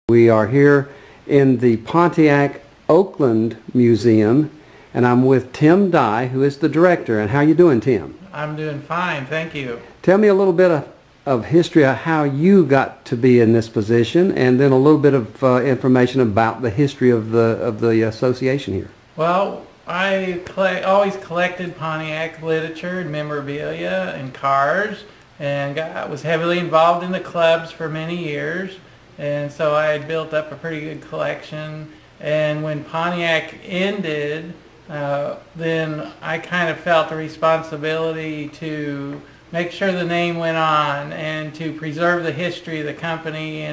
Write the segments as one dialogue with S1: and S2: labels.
S1: We are here in the Pontiac-Oakland Museum, and I'm with Tim Dye, who is the director. And how you doing, Tim?
S2: I'm doing fine, thank you.
S1: Tell me a little bit of history of how you got to be in this position, and then a little bit of information about the history of the association here.
S2: Well, I always collected Pontiac literature and memorabilia and cars, and was heavily involved in the clubs for many years. And so I had built up a pretty good collection. And when Pontiac ended, then I kind of felt the responsibility to make sure the name went on and to preserve the history of the company,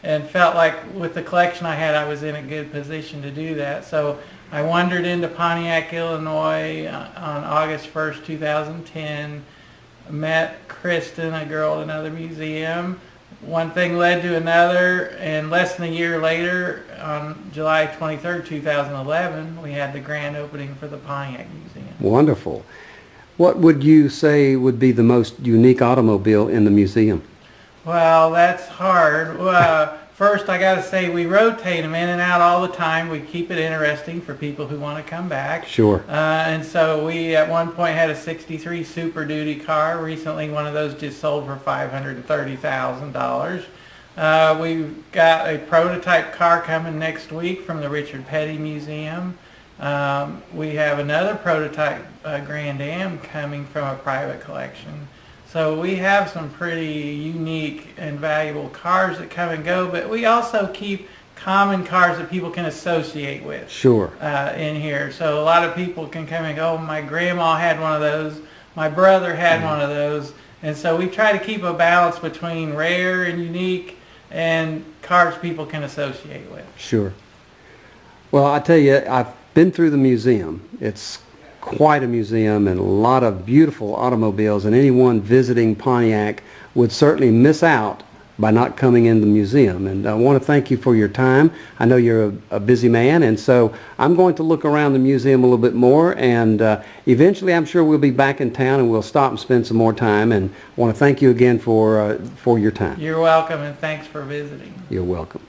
S2: and felt like with the collection I had, I was in a good position to do that. So I wandered into Pontiac, Illinois on August 1st, 2010, met Kristen, a girl at another museum. One thing led to another, and less than a year later, on July 23rd, 2011, we had the grand opening for the Pontiac Museum.
S1: Wonderful. What would you say would be the most unique automobile in the museum?
S2: Well, that's hard. First, I got to say, we rotate them in and out all the time. We keep it interesting for people who want to come back.
S1: Sure.
S2: And so we, at one point, had a 63 Super Duty car. Recently, one of those just sold for $530,000. We've got a prototype car coming next week from the Richard Petty Museum. We have another prototype Grand Am coming from a private collection. So we have some pretty unique and valuable cars that come and go, but we also keep common cars that people can associate with.
S1: Sure.
S2: In here. So a lot of people can come and go, oh, my grandma had one of those, my brother had one of those. And so we try to keep a balance between rare and unique and cars people can associate with.
S1: Sure. Well, I tell you, I've been through the museum. It's quite a museum and a lot of beautiful automobiles, and anyone visiting Pontiac would certainly miss out by not coming in the museum. And I want to thank you for your time. I know you're a busy man, and so I'm going to look around the museum a little bit more, and eventually I'm sure we'll be back in town and we'll stop and spend some more time. And I want to thank you again for your time.
S2: You're welcome, and thanks for visiting.
S1: You're welcome.